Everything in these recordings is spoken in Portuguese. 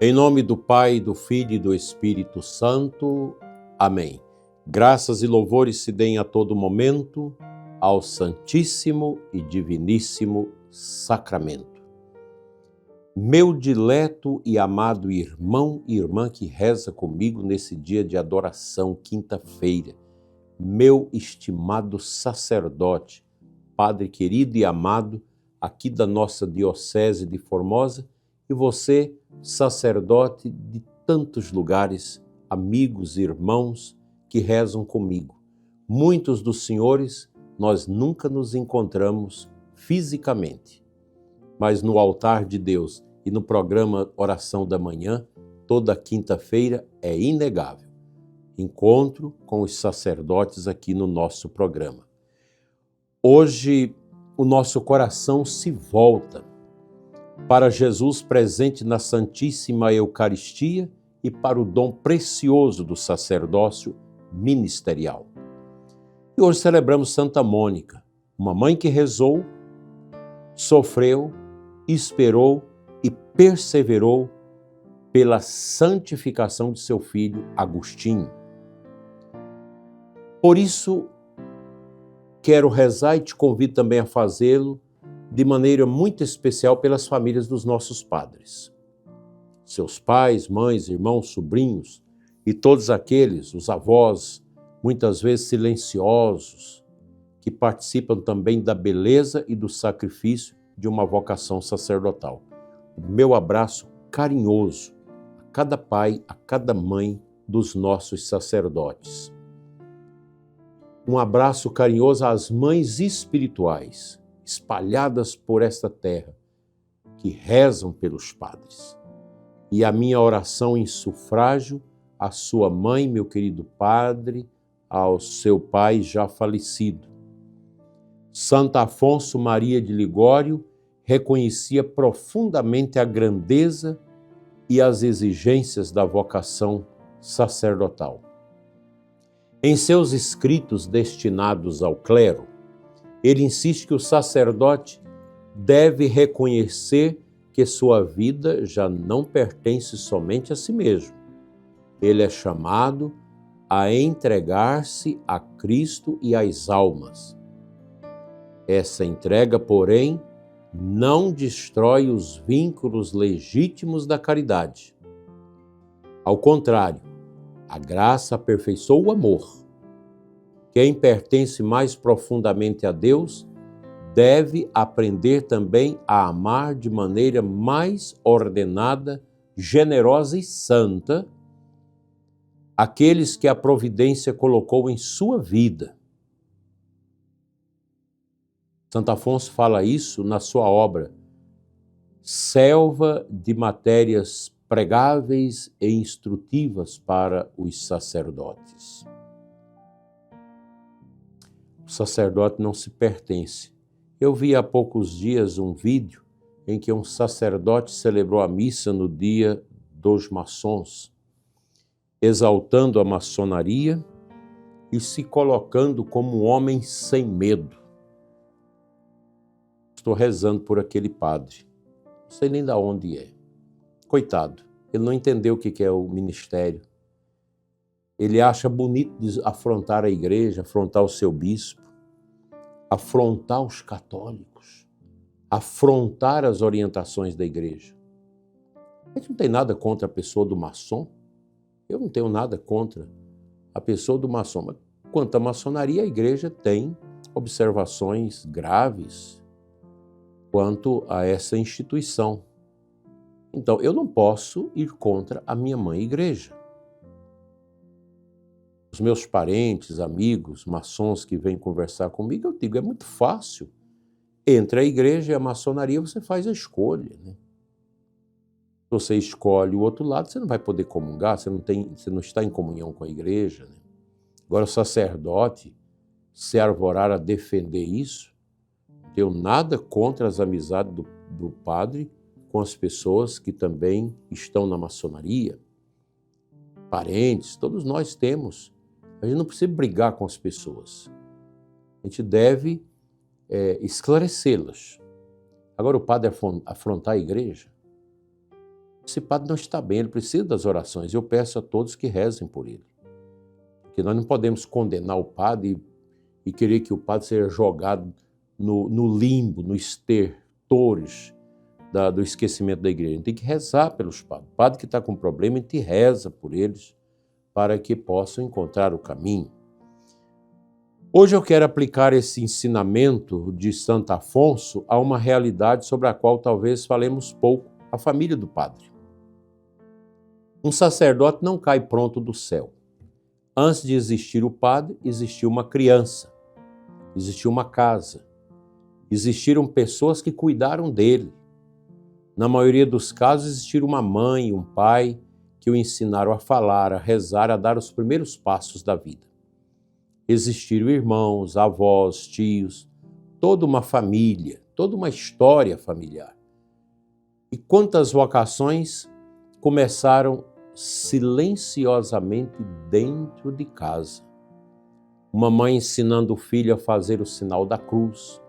Em nome do Pai, do Filho e do Espírito Santo. Amém. Graças e louvores se deem a todo momento ao Santíssimo e Diviníssimo Sacramento. Meu dileto e amado irmão e irmã que reza comigo nesse dia de adoração, quinta-feira, meu estimado sacerdote, Padre querido e amado aqui da nossa Diocese de Formosa, e você, sacerdote de tantos lugares, amigos e irmãos que rezam comigo. Muitos dos senhores nós nunca nos encontramos fisicamente, mas no altar de Deus e no programa Oração da Manhã, toda quinta-feira é inegável. Encontro com os sacerdotes aqui no nosso programa. Hoje o nosso coração se volta para Jesus presente na Santíssima Eucaristia e para o dom precioso do sacerdócio ministerial. E hoje celebramos Santa Mônica, uma mãe que rezou, sofreu, esperou e perseverou pela santificação de seu filho Agostinho. Por isso, quero rezar e te convido também a fazê-lo de maneira muito especial pelas famílias dos nossos padres. Seus pais, mães, irmãos, sobrinhos e todos aqueles, os avós, muitas vezes silenciosos, que participam também da beleza e do sacrifício de uma vocação sacerdotal. O meu abraço carinhoso a cada pai, a cada mãe dos nossos sacerdotes. Um abraço carinhoso às mães espirituais, espalhadas por esta terra, que rezam pelos padres. E a minha oração em sufrágio à sua mãe, meu querido padre, ao seu pai já falecido. Santo Afonso Maria de Ligório reconhecia profundamente a grandeza e as exigências da vocação sacerdotal. Em seus escritos destinados ao clero, ele insiste que o sacerdote deve reconhecer que sua vida já não pertence somente a si mesmo. Ele é chamado a entregar-se a Cristo e às almas. Essa entrega, porém, não destrói os vínculos legítimos da caridade. Ao contrário, a graça aperfeiçoa o amor. Quem pertence mais profundamente a Deus deve aprender também a amar de maneira mais ordenada, generosa e santa aqueles que a providência colocou em sua vida. Santo Afonso fala isso na sua obra Selva de Matérias Pregáveis e Instrutivas para os Sacerdotes. O sacerdote não se pertence. Eu vi há poucos dias um vídeo em que um sacerdote celebrou a missa no dia dos maçons, exaltando a maçonaria e se colocando como um homem sem medo. Estou rezando por aquele padre. Não sei nem de onde é. Coitado, ele não entendeu o que é o ministério. Ele acha bonito afrontar a igreja, afrontar o seu bispo, afrontar os católicos, afrontar as orientações da igreja. A gente não tem nada contra a pessoa do maçom. Eu não tenho nada contra a pessoa do maçom. Mas quanto à maçonaria, a igreja tem observações graves quanto a essa instituição. Então, eu não posso ir contra a minha mãe igreja. Os meus parentes, amigos, maçons que vêm conversar comigo, eu digo, é muito fácil. Entre a igreja e a maçonaria, você faz a escolha, né? Se você escolhe o outro lado, você não vai poder comungar, você não está em comunhão com a igreja, né? Agora, o sacerdote se arvorar a defender isso, não tenho nada contra as amizades do padre com as pessoas que também estão na maçonaria, parentes, todos nós temos. A gente não precisa brigar com as pessoas. A gente deve esclarecê-las. Agora, o padre afrontar a igreja, esse padre não está bem, ele precisa das orações. Eu peço a todos que rezem por ele. Porque nós não podemos condenar o padre e querer que o padre seja jogado no limbo, no estertores do esquecimento da igreja. A gente tem que rezar pelos padres. O padre que está com problema, a gente reza por eles para que possam encontrar o caminho. Hoje eu quero aplicar esse ensinamento de Santo Afonso a uma realidade sobre a qual talvez falemos pouco, a família do padre. Um sacerdote não cai pronto do céu. Antes de existir o padre, existiu uma criança, existiu uma casa, existiram pessoas que cuidaram dele. Na maioria dos casos, existiram uma mãe, um pai, que o ensinaram a falar, a rezar, a dar os primeiros passos da vida. Existiram irmãos, avós, tios, toda uma família, toda uma história familiar. E quantas vocações começaram silenciosamente dentro de casa. Uma mãe ensinando o filho a fazer o sinal da cruz,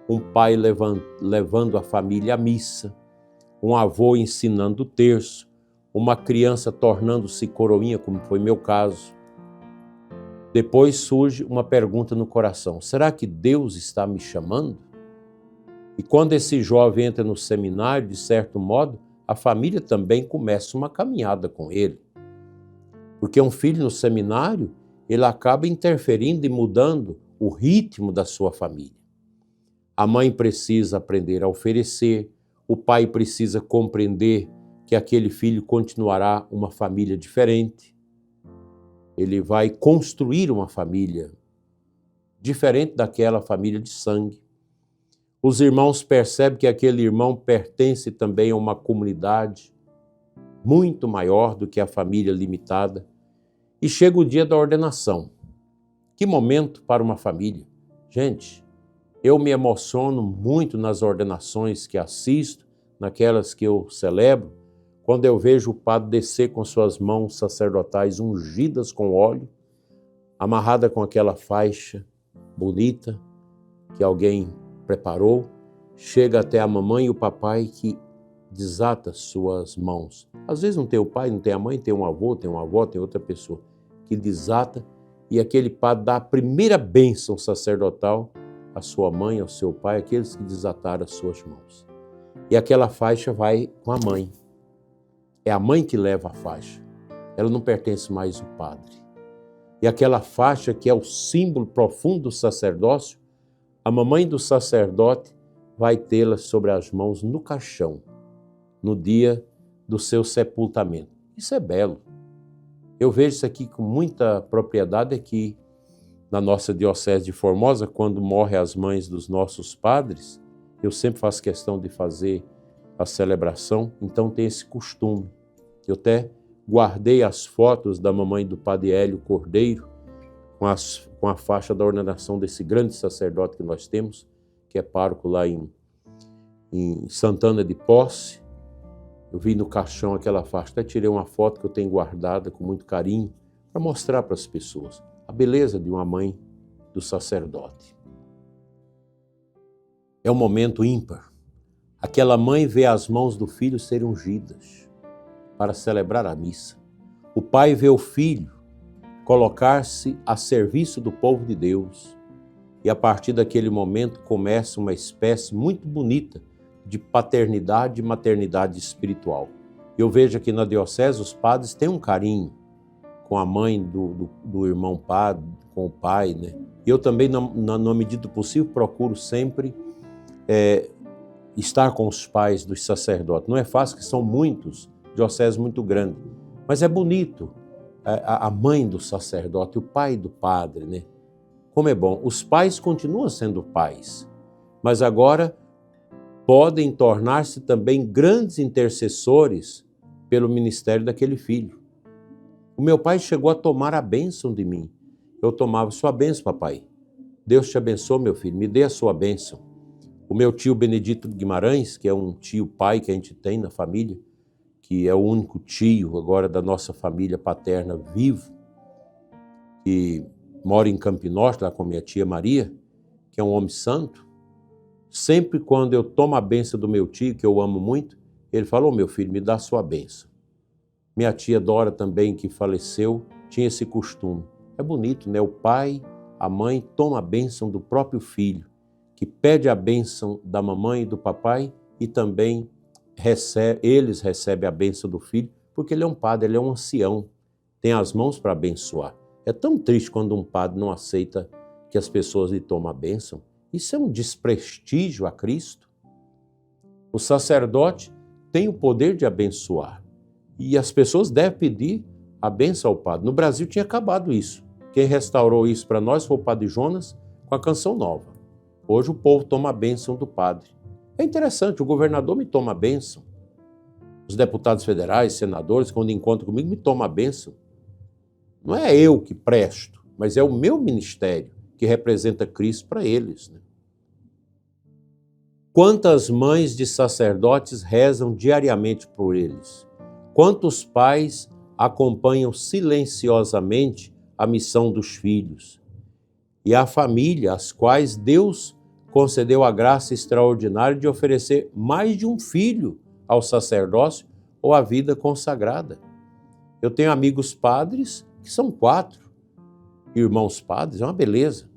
um pai levando a família à missa, um avô ensinando o terço, uma criança tornando-se coroinha, como foi meu caso. Depois surge uma pergunta no coração: será que Deus está me chamando? E quando esse jovem entra no seminário, de certo modo, a família também começa uma caminhada com ele. Porque um filho no seminário, ele acaba interferindo e mudando o ritmo da sua família. A mãe precisa aprender a oferecer, o pai precisa compreender que aquele filho continuará uma família diferente. Ele vai construir uma família diferente daquela família de sangue. Os irmãos percebem que aquele irmão pertence também a uma comunidade muito maior do que a família limitada. E chega o dia da ordenação. Que momento para uma família. Gente, eu me emociono muito nas ordenações que assisto, naquelas que eu celebro, quando eu vejo o padre descer com suas mãos sacerdotais ungidas com óleo, amarrada com aquela faixa bonita que alguém preparou, chega até a mamãe e o papai que desata suas mãos. Às vezes não tem o pai, não tem a mãe, tem um avô, tem uma avó, tem outra pessoa que desata e aquele padre dá a primeira bênção sacerdotal à sua mãe, ao seu pai, aqueles que desataram as suas mãos. E aquela faixa vai com a mãe. É a mãe que leva a faixa. Ela não pertence mais ao padre. E aquela faixa que é o símbolo profundo do sacerdócio, a mamãe do sacerdote vai tê-la sobre as mãos no caixão, no dia do seu sepultamento. Isso é belo. Eu vejo isso aqui com muita propriedade aqui na nossa diocese de Formosa, quando morrem as mães dos nossos padres, eu sempre faço questão de fazer a celebração, então tem esse costume. Eu até guardei as fotos da mamãe do padre Hélio Cordeiro, com a faixa da ordenação desse grande sacerdote que nós temos, que é pároco lá em Santana de Posse. Eu vi no caixão aquela faixa, até tirei uma foto que eu tenho guardada com muito carinho, para mostrar para as pessoas a beleza de uma mãe do sacerdote. É um momento ímpar. Aquela mãe vê as mãos do filho serem ungidas para celebrar a missa. O pai vê o filho colocar-se a serviço do povo de Deus. E a partir daquele momento começa uma espécie muito bonita de paternidade e maternidade espiritual. Eu vejo aqui na diocese os padres têm um carinho com a mãe do irmão padre, com o pai, né? E eu também, na medida do possível, procuro sempre estar com os pais dos sacerdotes. Não é fácil, que são muitos, diocese muito grande, mas é bonito a mãe do sacerdote, o pai do padre, né? Como é bom. Os pais continuam sendo pais, mas agora podem tornar-se também grandes intercessores pelo ministério daquele filho. O meu pai chegou a tomar a bênção de mim. Eu tomava sua bênção, papai. Deus te abençoe, meu filho, me dê a sua bênção. O meu tio Benedito Guimarães, que é um tio pai que a gente tem na família, que é o único tio agora da nossa família paterna vivo, que mora em Campinorte, lá com a minha tia Maria, que é um homem santo. Sempre quando eu tomo a bênção do meu tio, que eu amo muito, Ele falou: meu filho, me dá sua bênção. Minha tia Dora também, que faleceu, tinha esse costume. É bonito, né? O pai, a mãe toma a bênção do próprio filho, que pede a bênção da mamãe e do papai e também eles recebem a bênção do filho, porque ele é um padre, ele é um ancião, tem as mãos para abençoar. É tão triste quando um padre não aceita que as pessoas lhe tomem a bênção. Isso é um desprestígio a Cristo. O sacerdote tem o poder de abençoar e as pessoas devem pedir a bênção ao padre. No Brasil tinha acabado isso. Quem restaurou isso para nós foi o padre Jonas com a Canção Nova. Hoje o povo toma a bênção do padre. É interessante, o governador me toma a bênção. Os deputados federais, senadores, quando encontram comigo, me tomam a bênção. Não é eu que presto, mas é o meu ministério que representa Cristo para eles, né? Quantas mães de sacerdotes rezam diariamente por eles? Quantos pais acompanham silenciosamente a missão dos filhos? E a família, às quais Deus concedeu a graça extraordinária de oferecer mais de um filho ao sacerdócio ou à vida consagrada. Eu tenho amigos padres que são 4 irmãos padres, é uma beleza.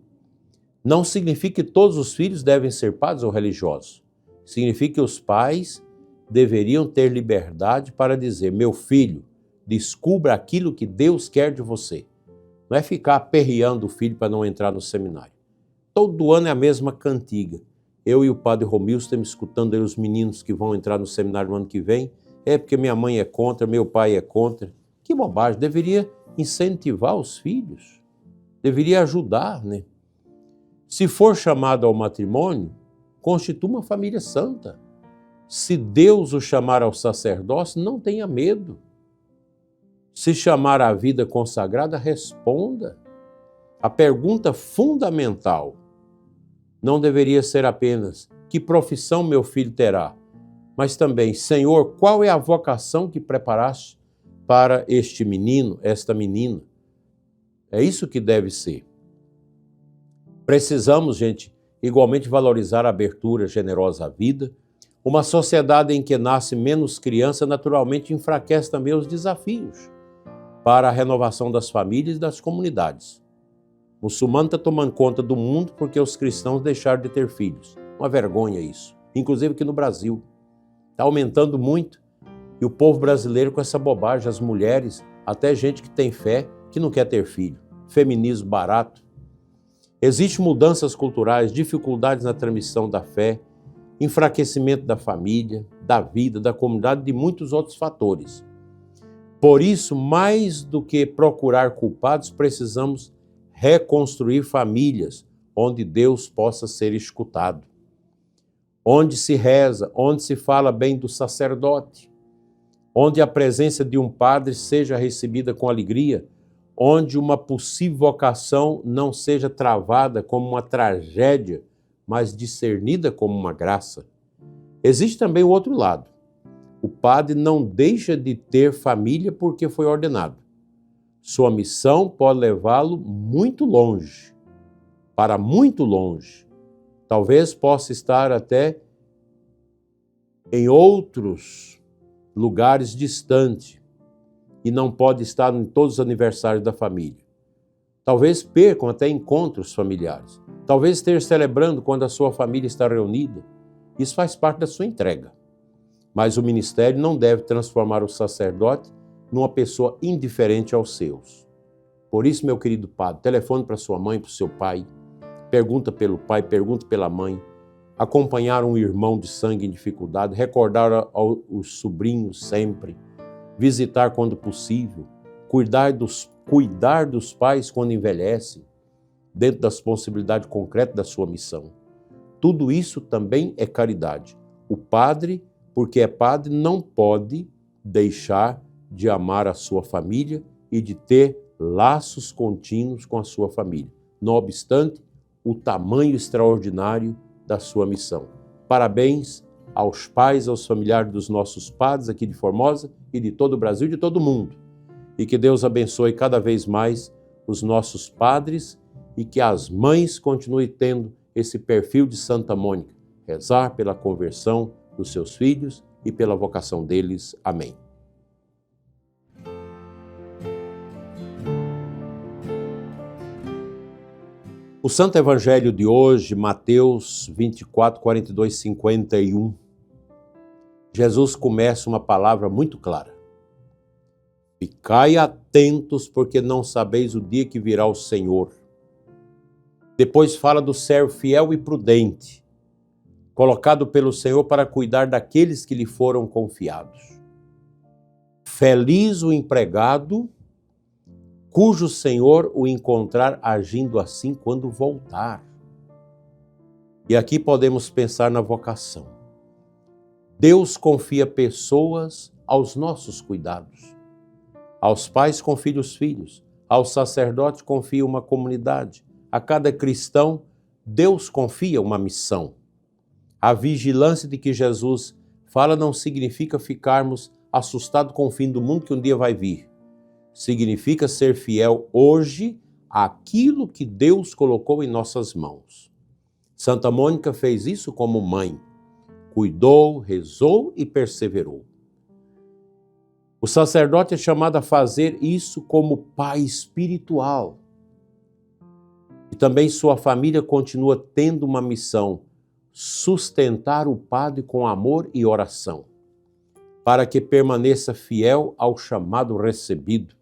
Não significa que todos os filhos devem ser padres ou religiosos. Significa que os pais deveriam ter liberdade para dizer: meu filho, descubra aquilo que Deus quer de você. Não é ficar aperreando o filho para não entrar no seminário. Todo ano é a mesma cantiga. Eu e o padre Romilson estamos escutando aí os meninos que vão entrar no seminário no ano que vem. É porque minha mãe é contra, meu pai é contra. Que bobagem, deveria incentivar os filhos. Deveria ajudar, né? Se for chamado ao matrimônio, constitua uma família santa. Se Deus o chamar ao sacerdócio, não tenha medo. Se chamar à vida consagrada, responda. A pergunta fundamental não deveria ser apenas: que profissão meu filho terá? Mas também: Senhor, qual é a vocação que preparaste para este menino, esta menina? É isso que deve ser. Precisamos, gente, igualmente valorizar a abertura generosa à vida. Uma sociedade em que nasce menos criança naturalmente enfraquece também os desafios para a renovação das famílias e das comunidades. O muçulmano está tomando conta do mundo porque os cristãos deixaram de ter filhos. Uma vergonha isso. Inclusive aqui no Brasil. Está aumentando muito. E o povo brasileiro com essa bobagem, as mulheres, até gente que tem fé, que não quer ter filho. Feminismo barato. Existem mudanças culturais, dificuldades na transmissão da fé, enfraquecimento da família, da vida, da comunidade e de muitos outros fatores. Por isso, mais do que procurar culpados, precisamos reconstruir famílias onde Deus possa ser escutado, onde se reza, onde se fala bem do sacerdote, onde a presença de um padre seja recebida com alegria, onde uma possível vocação não seja travada como uma tragédia, mas discernida como uma graça. Existe também o outro lado. O padre não deixa de ter família porque foi ordenado. Sua missão pode levá-lo muito longe, para muito longe. Talvez possa estar até em outros lugares distantes e não pode estar em todos os aniversários da família. Talvez percam até encontros familiares. Talvez esteja celebrando quando a sua família está reunida. Isso faz parte da sua entrega. Mas o ministério não deve transformar o sacerdote numa pessoa indiferente aos seus. Por isso, meu querido padre, telefone para sua mãe, para o seu pai, pergunta pelo pai, pergunta pela mãe, acompanhar um irmão de sangue em dificuldade, recordar os sobrinhos sempre, visitar quando possível, cuidar dos pais quando envelhecem, dentro das possibilidades concretas da sua missão. Tudo isso também é caridade. O padre, porque é padre, não pode deixar de amar a sua família e de ter laços contínuos com a sua família, não obstante o tamanho extraordinário da sua missão. Parabéns aos pais, aos familiares dos nossos padres aqui de Formosa e de todo o Brasil e de todo o mundo. E que Deus abençoe cada vez mais os nossos padres e que as mães continuem tendo esse perfil de Santa Mônica, rezar pela conversão dos seus filhos e pela vocação deles. Amém. O Santo Evangelho de hoje, Mateus 24, 42, 51. Jesus começa uma palavra muito clara. Ficai atentos, porque não sabeis o dia que virá o Senhor. Depois fala do servo fiel e prudente, colocado pelo Senhor para cuidar daqueles que lhe foram confiados. Feliz o empregado, cujo Senhor o encontrar agindo assim quando voltar. E aqui podemos pensar na vocação. Deus confia pessoas aos nossos cuidados. Aos pais confia os filhos, aos sacerdotes confia uma comunidade. A cada cristão, Deus confia uma missão. A vigilância de que Jesus fala não significa ficarmos assustados com o fim do mundo que um dia vai vir. Significa ser fiel hoje àquilo que Deus colocou em nossas mãos. Santa Mônica fez isso como mãe. Cuidou, rezou e perseverou. O sacerdote é chamado a fazer isso como pai espiritual. E também sua família continua tendo uma missão: sustentar o padre com amor e oração, para que permaneça fiel ao chamado recebido.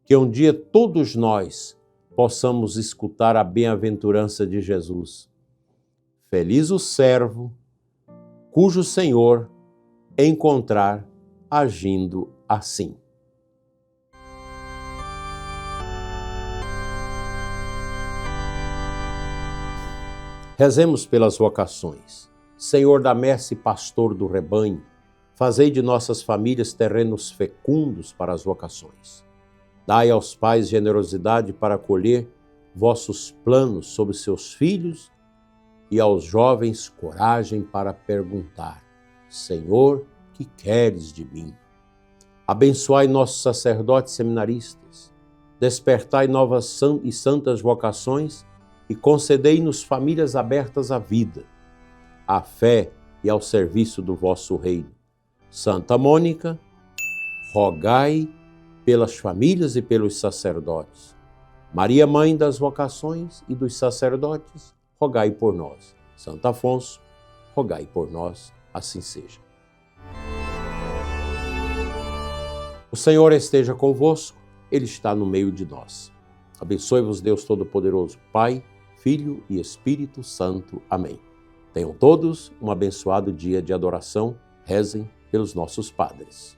Que um dia todos nós possamos escutar a bem-aventurança de Jesus. Feliz o servo cujo Senhor encontrar agindo assim. Rezemos pelas vocações. Senhor da messe, pastor do rebanho, fazei de nossas famílias terrenos fecundos para as vocações. Dai aos pais generosidade para acolher vossos planos sobre seus filhos e aos jovens coragem para perguntar: Senhor, que queres de mim? Abençoai nossos sacerdotes seminaristas, despertai novas e santas vocações e concedei-nos famílias abertas à vida, à fé e ao serviço do vosso reino. Santa Mônica, rogai pelas famílias e pelos sacerdotes. Maria, Mãe das vocações e dos sacerdotes, rogai por nós. Santo Afonso, rogai por nós, assim seja. O Senhor esteja convosco, Ele está no meio de nós. Abençoe-vos Deus Todo-Poderoso, Pai, Filho e Espírito Santo. Amém. Tenham todos um abençoado dia de adoração. Rezem pelos nossos padres.